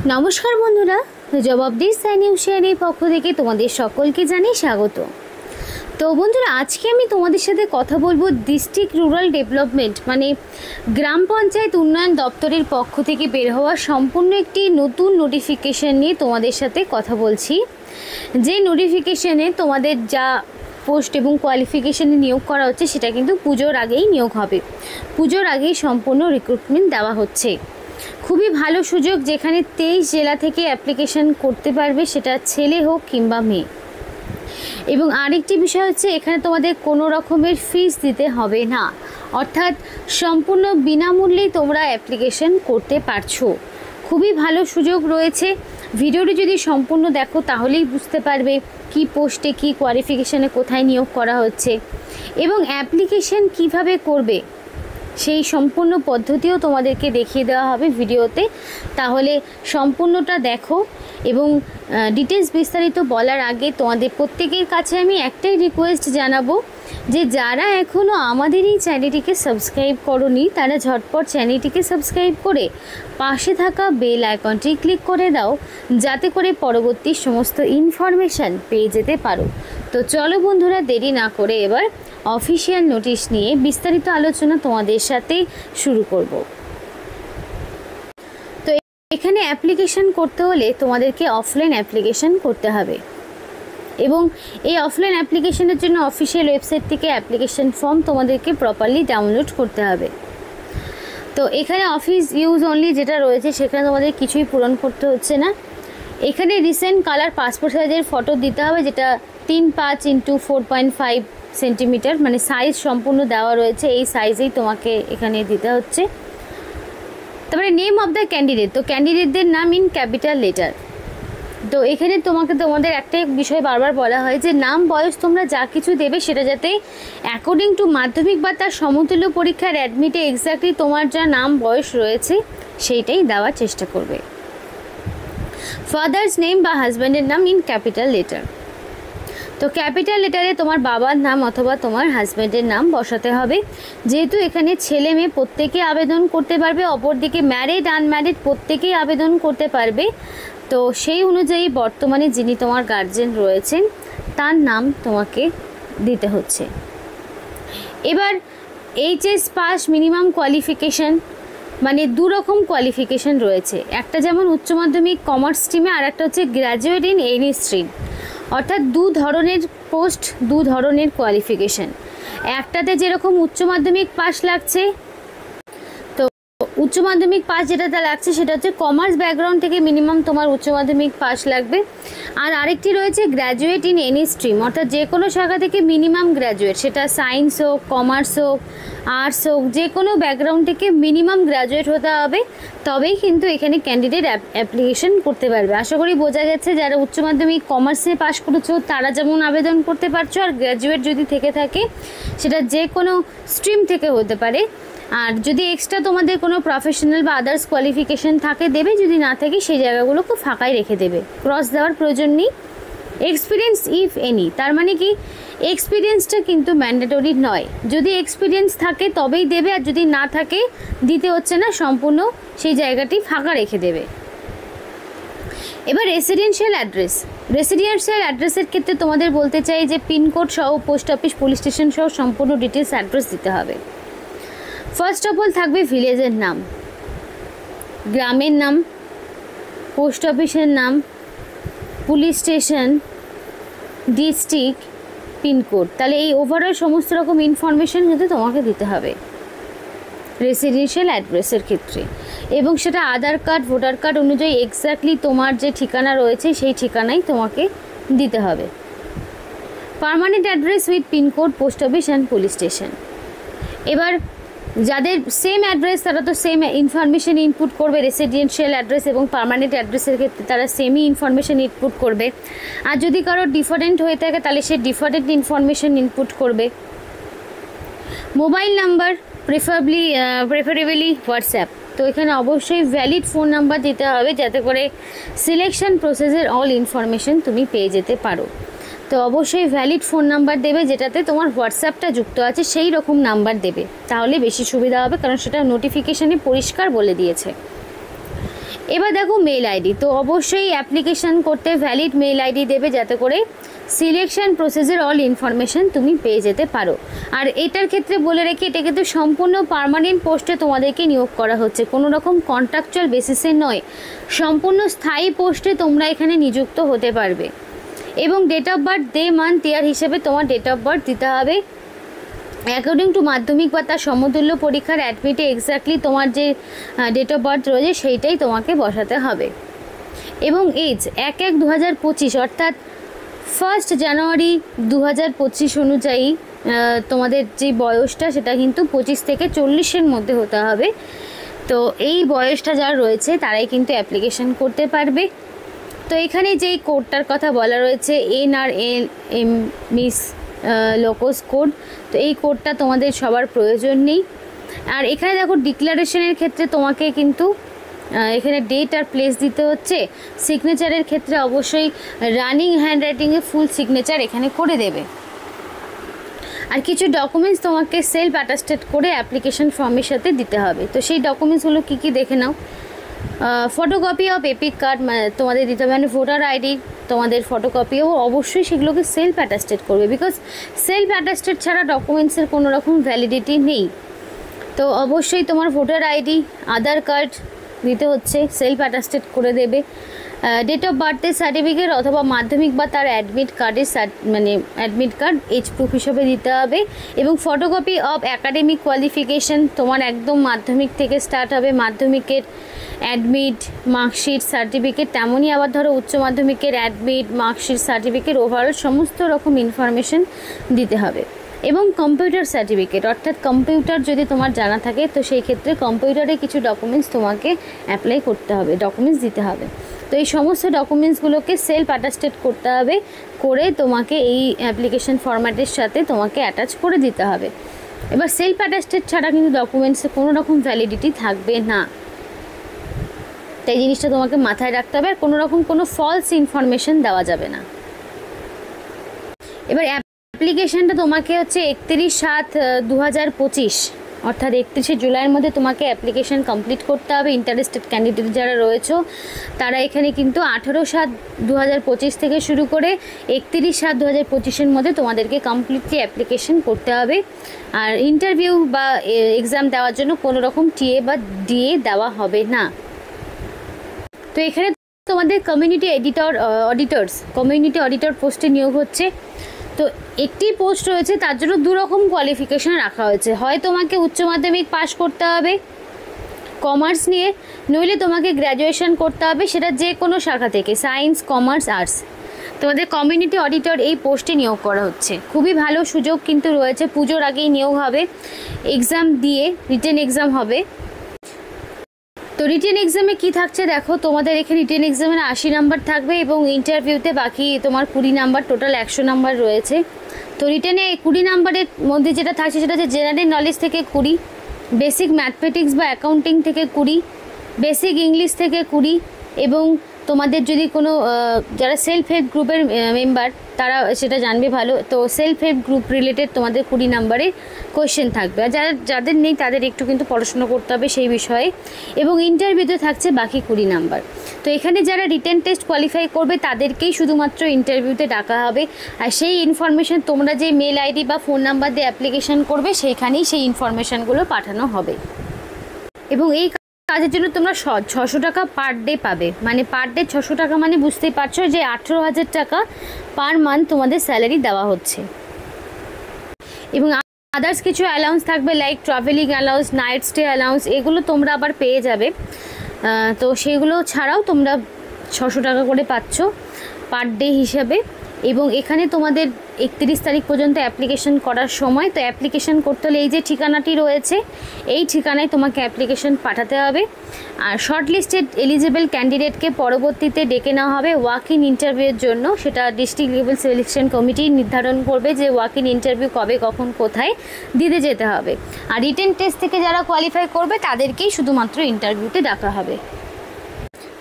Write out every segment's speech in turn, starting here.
नमस्कार बंधुरा जवाबदेही साइन হুঁশিয়ারির পক্ষ থেকে তোমাদের সকলকে জানাই স্বাগত। তো বন্ধুরা আজকে আমি তোমাদের সাথে কথা বলবো ডিস্ট্রিক্ট রুরাল ডেভেলপমেন্ট মানে গ্রাম পঞ্চায়েত উন্নয়ন দপ্তরের পক্ষ থেকে বের হওয়া সম্পূর্ণ একটি নতুন নোটিফিকেশন নিয়ে তোমাদের সাথে কথা বলছি। যে নোটিফিকেশনে তোমাদের যা পোস্ট এবং কোয়ালিফিকেশনে নিয়োগ করা হচ্ছে সেটা কিন্তু পুজোর আগেই নিয়োগ হবে। পুজোর আগেই সম্পূর্ণ রিক্রুটমেন্ট দেওয়া হচ্ছে। খুবই ভালো সুযোগ, যেখানে 23 জেলা থেকে অ্যাপ্লিকেশন করতে পারবে, সেটা ছেলে হোক কিংবা মেয়ে। এবং আরেকটি বিষয় হচ্ছে এখানে তোমাদের কোনো রকমের ফিস দিতে হবে না, অর্থাৎ সম্পূর্ণ বিনামূল্যেই তোমরা অ্যাপ্লিকেশন করতে পারছো। খুবই ভালো সুযোগ রয়েছে। ভিডিওটি যদি সম্পূর্ণ দেখো তাহলেই বুঝতে পারবে কি পোস্টে কি কোয়ালিফিকেশনে কোথায় নিয়োগ করা হচ্ছে এবং অ্যাপ্লিকেশন কিভাবে করবে সেই সম্পূর্ণ পদ্ধতিও তোমাদেরকে দেখিয়ে দেওয়া হবে ভিডিওতে। তাহলে সম্পূর্ণটা দেখো। এবং ডিটেলস বিস্তারিত বলার আগে তোমাদের প্রত্যেকের কাছে আমি একটাই রিকোয়েস্ট জানাবো যে যারা এখনও আমাদের এই চ্যানেলটিকে সাবস্ক্রাইব করোনি তারা ঝটপট চ্যানেলটিকে সাবস্ক্রাইব করে পাশে থাকা বেল আইকনটি ক্লিক করে দাও, যাতে করে পরবর্তী সমস্ত ইনফরমেশান পেয়ে যেতে পারো। তো চলো বন্ধুরা, দেরি না করে এবার অফিসিয়াল নোটিশ নিয়ে বিস্তারিত আলোচনা তোমাদের সাথে শুরু করব। তো এখানে অ্যাপ্লিকেশন করতে হলে তোমাদেরকে অফলাইন অ্যাপ্লিকেশন করতে হবে এবং এই অফলাইন অ্যাপ্লিকেশনের জন্য অফিসিয়াল ওয়েবসাইট থেকে অ্যাপ্লিকেশন ফর্ম তোমাদেরকে প্রপারলি ডাউনলোড করতে হবে। তো এখানে অফিস ইউজ অনলি যেটা রয়েছে সেখানে তোমাদের কিছুই পূরণ করতে হচ্ছে না। এখানে রিসেন্ট কালার পাসপোর্ট সাইজের ফটো দিতে হবে, যেটা 3.5x4.5 সেন্টিমিটার মানে সাইজ সম্পূর্ণ দেওয়া রয়েছে, এই সাইজেই তোমাকে এখানে দিতে হচ্ছে। তারপরে নেম অফ দ্য ক্যান্ডিডেট, তো ক্যান্ডিডেটদের নাম ইন ক্যাপিটাল লেটার। তো এখানে তোমাদের একটাই বিষয় বারবার বলা হয় যে নাম বয়স তোমরা যা কিছু দেবে সেটা যাতে অ্যাকর্ডিং টু মাধ্যমিক বা তার সমতুল্য পরীক্ষার অ্যাডমিটে এক্স্যাক্টলি তোমার যা নাম বয়স রয়েছে সেইটাই দেওয়ার চেষ্টা করবে। ফাদার্স নেম বা হাজব্যান্ডের নাম ইন ক্যাপিটাল লেটার। তো ক্যাপিটাল লেটারে তোমার বাবার নাম অথবা তোমার হাজব্যান্ডের নাম বসাতে হবে। যেহেতু এখানে ছেলে মেয়ে প্রত্যেকে আবেদন করতে পারবে, অপরদিকে ম্যারিড আনম্যারিড প্রত্যেকেই আবেদন করতে পারবে। তো সেই অনুযায়ী বর্তমানে যিনি তোমার গার্জেন রয়েছেন তার নাম তোমাকে দিতে হচ্ছে। এবার এইচএস পাস মিনিমাম কোয়ালিফিকেশান মানে দু রকম কোয়ালিফিকেশান রয়েছে, একটা যেমন উচ্চ মাধ্যমিক কমার্স স্ট্রিমে আর একটা হচ্ছে গ্র্যাজুয়েট ইন এনি স্ট্রিম, অর্থাৎ দু ধরনের পোস্ট, দু ধরনের কোয়ালিফিকেশান। একটাতে যেরকম উচ্চ মাধ্যমিক পাস লাগছে, তো উচ্চ মাধ্যমিক পাস যেটাতে লাগছে সেটা হচ্ছে কমার্স ব্যাকগ্রাউন্ড থেকে মিনিমাম তোমার উচ্চ মাধ্যমিক পাস লাগবে। আর আরেকটি রয়েছে গ্র্যাজুয়েট ইন এনি স্ট্রিম, অর্থাৎ যে কোনো শাখা থেকে মিনিমাম গ্র্যাজুয়েট, সেটা সায়েন্স হোক কমার্স হোক আর্টস হোক, যে কোনো ব্যাকগ্রাউন্ড থেকে মিনিমাম গ্র্যাজুয়েট হতে হবে, তবেই কিন্তু এখানে ক্যান্ডিডেট অ্যাপ্লিকেশন করতে পারবে। আশা করি বোঝা গেছে। যারা উচ্চ মাধ্যমিক কমার্সে পাস করেছো তারা যেমন আবেদন করতে পারছো, আর গ্র্যাজুয়েট যদি থেকে থাকে সেটা যে কোনো স্ট্রিম থেকে হতে পারে। আর যদি এক্সট্রা তোমাদের কোনো প্রফেশনাল বা আদার্স কোয়ালিফিকেশান থাকে দেবে, যদি না থাকে সেই জায়গাগুলোকে ফাঁকাই রেখে দেবে, ক্রস দেওয়ার প্রয়োজন নেই। এক্সপিরিয়েন্স ইফ এনি, তার মানে কি এক্সপিরিয়েন্সটা কিন্তু ম্যান্ডেটরি নয়, যদি এক্সপিরিয়েন্স থাকে তবেই দেবে, আর যদি না থাকে দিতে হচ্ছে না, সম্পূর্ণ সেই জায়গাটি ফাঁকা রেখে দেবে। এবার রেসিডেন্সিয়াল অ্যাড্রেসের ক্ষেত্রে তোমাদের বলতে চাই যে পিনকোড সহ পোস্ট অফিস পুলিশ স্টেশন সহ সম্পূর্ণ ডিটেলস অ্যাড্রেস দিতে হবে। ফার্স্ট অফ অল থাকবে ভিলেজের নাম, গ্রামের নাম, পোস্ট অফিসের নাম, পুলিশ স্টেশন, ডিস্ট্রিক্ট, পিনকোড। তাহলে এই ওভারঅল সমস্ত রকম ইনফরমেশান কিন্তু তোমাকে দিতে হবে রেসিডেন্সিয়াল অ্যাড্রেসের ক্ষেত্রে, এবং সেটা আধার কার্ড ভোটার কার্ড অনুযায়ী এক্স্যাক্টলি তোমার যে ঠিকানা রয়েছে সেই ঠিকানাই তোমাকে দিতে হবে। Permanent address with pincode, post office and police station. এবার যাদের সেম অ্যাড্রেস তারা তো সেম ইনফরমেশান ইনপুট করবে, রেসিডেন্সিয়াল অ্যাড্রেস এবং পার্মানেন্ট অ্যাড্রেসের ক্ষেত্রে তারা সেমই ইনফরমেশান ইনপুট করবে। আর যদি কারো ডিফারেন্ট হয়ে থাকে তাহলে সে ডিফারেন্ট ইনফরমেশান ইনপুট করবে। মোবাইল নাম্বার প্রেফারেবলি হোয়াটসঅ্যাপ, তো এখানে অবশ্যই ভ্যালিড ফোন নাম্বার দিতে হবে যাতে করে সিলেকশন প্রসেসের অল ইনফরমেশান তুমি পেয়ে যেতে পারো। তো অবশ্যই ভ্যালিড ফোন নাম্বার দেবে, যেটাতে তোমার হোয়াটসঅ্যাপটা যুক্ত আছে সেই রকম নাম্বার দেবে, তাহলে বেশি সুবিধা হবে, কারণ সেটা নোটিফিকেশানে পরিষ্কার বলে দিয়েছে। এবার দেখো মেল আইডি, তো অবশ্যই অ্যাপ্লিকেশান করতে ভ্যালিড মেল আইডি দেবে, যাতে করে সিলেকশন প্রসেসের অল ইনফরমেশান তুমি পেয়ে যেতে পারো। আর এটার ক্ষেত্রে বলে রেখে, এটা কিন্তু সম্পূর্ণ পার্মানেন্ট পোস্টে তোমাদেরকে নিয়োগ করা হচ্ছে, কোনো রকম কন্ট্রাকচুয়াল বেসিসে নয়, সম্পূর্ণ স্থায়ী পোস্টে তোমরা এখানে নিযুক্ত হতে পারবে। এবং date of birth, day, month, year হিসেবে তোমার ডেট অফ বার্থ দিতে হবে অ্যাকর্ডিং টু মাধ্যমিক বা তার সমতুল্য পরীক্ষার অ্যাডমিটে এক্স্যাক্টলি তোমার যে ডেট অফ বার্থ রয়েছে সেইটাই তোমাকে বসাতে হবে। এবং এজ 1/1/2025 অর্থাৎ 1 জানুয়ারি 2025 অনুযায়ী তোমাদের যে বয়সটা সেটা কিন্তু 25 থেকে 40-এর মধ্যে হতে হবে। তো এই বয়সটা যারা রয়েছে তারাই কিন্তু অ্যাপ্লিকেশন করতে পারবে। তো এখানে যেই কোডটার কথা বলা রয়েছে NRLM মিস লোকস কোড, তো এই কোডটা তোমাদের সবার প্রয়োজন নেই। আর এখানে দেখো ডিক্লারেশনের ক্ষেত্রে তোমাকে কিন্তু এখানে ডেট আর প্লেস দিতে হচ্ছে। সিগনেচারের ক্ষেত্রে অবশ্যই রানিং হ্যান্ডরাইটিংয়ে ফুল সিগনেচার এখানে করে দেবে। আর কিছু ডকুমেন্টস তোমাকে সেলফ অ্যাটাস্টেড করে অ্যাপ্লিকেশন ফর্মের সাথে দিতে হবে। তো সেই ডকুমেন্টসগুলো কী কী দেখে নাও। ফটোকপি অফ এপিক কার্ড তোমাদের দিতে হবে, মানে ভোটার আইডি তোমাদের ফটোকপিও অবশ্যই সেগুলোকে সেলফ অ্যাটাস্টেড করবে, বিকজ সেলফ অ্যাটাস্টেড ছাড়া ডকুমেন্টসের কোনো রকম ভ্যালিডিটি নেই। তো অবশ্যই তোমার ভোটার আইডি, আধার কার্ড দিতে হচ্ছে, সেলফ অ্যাটাস্টেড করে দেবে। ডেট অফ বার্থের সার্টিফিকেট অথবা মাধ্যমিক বা তার অ্যাডমিট কার্ডের মানে অ্যাডমিট কার্ড এজ প্রুফ হিসেবে দিতে হবে। এবং ফটোকপি অফ অ্যাকাডেমিক কোয়ালিফিকেশান, তোমার একদম মাধ্যমিক থেকে স্টার্ট হবে, মাধ্যমিকের অ্যাডমিট, মার্কশিট, সার্টিফিকেট, তেমনই আবার ধরো উচ্চ মাধ্যমিকের অ্যাডমিট, মার্কশিট, সার্টিফিকেট, ওভারঅল সমস্ত রকম ইনফরমেশন দিতে হবে। এবং কম্পিউটার সার্টিফিকেট, অর্থাৎ কম্পিউটার যদি তোমার জানা থাকে তো সেই ক্ষেত্রে কম্পিউটারে কিছু ডকুমেন্টস তোমাকে অ্যাপ্লাই করতে হবে, ডকুমেন্টস দিতে হবে। তো এই সমস্ত ডকুমেন্টসগুলোকে সেলফ অ্যাটাস্টেড করতে হবে, করে তোমাকে এই অ্যাপ্লিকেশন ফরম্যাটের সাথে তোমাকে অ্যাটাচ করে দিতে হবে। এবার সেলফ অ্যাটাস্টেড ছাড়া কিন্তু ডকুমেন্টসে কোনো রকম ভ্যালিডিটি থাকবে না, তাই জিনিসটা তোমাকে মাথায় রাখতে হবে। আর কোনো রকম কোনো ফলস ইনফরমেশন দেওয়া যাবে না। এবার অ্যাপ্লিকেশানটা তোমাকে হচ্ছে 31/7/2025 অর্থাৎ 31শে জুলাইয়ের মধ্যে তোমাকে অ্যাপ্লিকেশান কমপ্লিট করতে হবে। ইন্টারেস্টেড ক্যান্ডিডেট যারা রয়েছে তারা এখানে কিন্তু 18/7/2025 থেকে শুরু করে 31/7/2025-এর মধ্যে তোমাদেরকে কমপ্লিটলি অ্যাপ্লিকেশান করতে হবে। আর ইন্টারভিউ বা এক্সাম দেওয়ার জন্য কোনো রকম টিএ বা ডিএ দেওয়া হবে না। তো এখানে তোমাদের কমিউনিটি অডিটর পোস্টে নিয়োগ হচ্ছে। তো একটি পোস্ট রয়েছে, তার জন্য দু রকম কোয়ালিফিকেশান রাখা হয়েছে, হয় তোমাকে উচ্চ মাধ্যমিক পাশ করতে হবে কমার্স নিয়ে, নইলে তোমাকে গ্র্যাজুয়েশন করতে হবে, সেটা যে কোনো শাখা থেকে, সায়েন্স, কমার্স, আর্টস। তোমাদের কমিউনিটি অডিটর এই পোস্টে নিয়োগ করা হচ্ছে। খুবই ভালো সুযোগ কিন্তু রয়েছে, পুজোর আগেই নিয়োগ হবে, এক্সাম দিয়ে রিটেন এক্সাম হবে। তো রিটেন এক্সামে কী থাকছে দেখো, তোমাদের এখানে রিটেন এক্সামের 80 নাম্বার থাকবে এবং ইন্টারভিউতে বাকি তোমার 20 নাম্বার, টোটাল 100 নাম্বার রয়েছে। তো রিটেনে 20 নাম্বারের মধ্যে যেটা থাকছে সেটা হচ্ছে জেনারেল নলেজ থেকে 20, বেসিক ম্যাথমেটিক্স বা অ্যাকাউন্টিং থেকে 20, বেসিক ইংলিশ থেকে 20, এবং তোমাদের যদি কোনো যারা সেলফ হেল্প গ্রুপের মেম্বার তারা সেটা জানবে ভালো, তো সেলফ হেল্প গ্রুপ রিলেটেড তোমাদের 20 নাম্বারের কোয়েশ্চেন থাকবে। আর যাদের নেই তাদের একটু কিন্তু পড়াশোনা করতে হবে সেই বিষয়ে। এবং ইন্টারভিউতে থাকছে বাকি 20 নাম্বার। তো এখানে যারা রিটেন টেস্ট কোয়ালিফাই করবে তাদেরকেই শুধুমাত্র ইন্টারভিউতে ডাকা হবে। আর সেই ইনফরমেশান তোমরা যে মেল আইডি বা ফোন নাম্বার দিয়ে অ্যাপ্লিকেশান করবে সেইখানেই সেই ইনফরমেশানগুলো পাঠানো হবে। এবং এই কাজের জন্য তোমরা 600 টাকা পার ডে পাবে, মানে পার ডে 600 টাকা, মানে বুঝতেই পারছো যে 18,000 টাকা পার মান্থ তোমাদের স্যালারি দেওয়া হচ্ছে। এবং আদার্স কিছু অ্যালাউন্স থাকবে, like travelling allowance, night stay allowance, এগুলো তোমরা আবার পেয়ে যাবে। তো সেগুলো ছাড়াও তোমরা 600 টাকা করে পাচ্ছ পার ডে হিসাবে। এবং এখানে তোমাদের 31 তারিখ পর্যন্ত অ্যাপ্লিকেশন করার সময়, তো অ্যাপ্লিকেশন করতে হলে এই যে ঠিকানাটি রয়েছে এই ঠিকানায় তোমাকে অ্যাপ্লিকেশন পাঠাতে হবে। আর শর্ট লিস্টেড এলিজিবল ক্যান্ডিডেটকে পরবর্তীতে ডেকে নেওয়া হবে ওয়াক ইন ইন্টারভিউয়ের জন্য। সেটা ডিস্ট্রিক্ট লেভেল সিলেকশন কমিটি নির্ধারণ করবে যে ওয়াক ইন ইন্টারভিউ কবে, কখন, কোথায় দিতে যেতে হবে। আর রিটেন টেস্ট থেকে যারা কোয়ালিফাই করবে তাদেরকেই শুধুমাত্র ইন্টারভিউতে ডাকা হবে।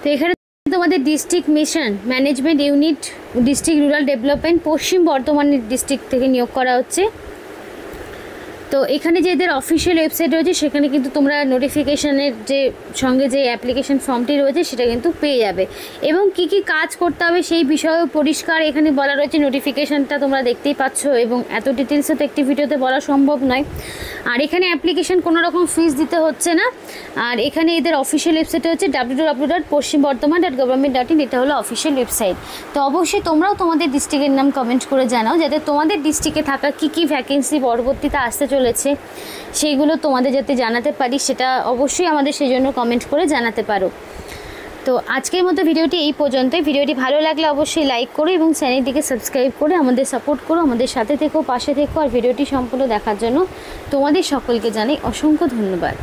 তো এখানে তোমাদের district mission management unit, district rural development, পশ্চিম বর্ধমান ডিস্ট্রিক্ট থেকে নিয়োগ করা হচ্ছে। তো এখানে যে এদের অফিসিয়াল ওয়েবসাইট রয়েছে সেখানে কিন্তু তোমরা নোটিফিকেশানের যে সঙ্গে যে অ্যাপ্লিকেশন ফর্মটি রয়েছে সেটা কিন্তু পেয়ে যাবে, এবং কি কি কাজ করতে হবে সেই বিষয়েও পরিষ্কার এখানে বলা রয়েছে। নোটিফিকেশানটা তোমরা দেখতেই পাচ্ছ, এবং এত ডিটেলসে তো একটি ভিডিওতে বলা সম্ভব নয়। আর এখানে অ্যাপ্লিকেশন কোনো রকম ফিস দিতে হচ্ছে না। আর এখানে এদের অফিসিয়াল ওয়েবসাইট হচ্ছে www.পশ্চিমবর্ধমান.gov.in, এটা হলো অফিসিয়াল ওয়েবসাইট। তো অবশ্যই তোমরাও তোমাদের ডিস্ট্রিক্টের নাম কমেন্ট করে জানাও, যাতে তোমাদের ডিস্ট্রিক্টে থাকা কি কি ভ্যাকেন্সি পরবর্তীতে আসতে চলেছে সেইগুলো তোমাদের যাতে জানাতে পারি, সেটা অবশ্যই আমাদের সেই জন্য কমেন্ট করে জানাতে পারো। তো আজকের মতো ভিডিওটি এই পর্যন্তই। ভিডিওটি ভালো লাগলে অবশ্যই লাইক করো এবং চ্যানেলটিকে সাবস্ক্রাইব করে আমাদের সাপোর্ট করো, আমাদের সাথে থেকো, পাশে থেকো। আর ভিডিওটি সম্পূর্ণ দেখার জন্য তোমাদের সকলকে জানাই অসংখ্য ধন্যবাদ।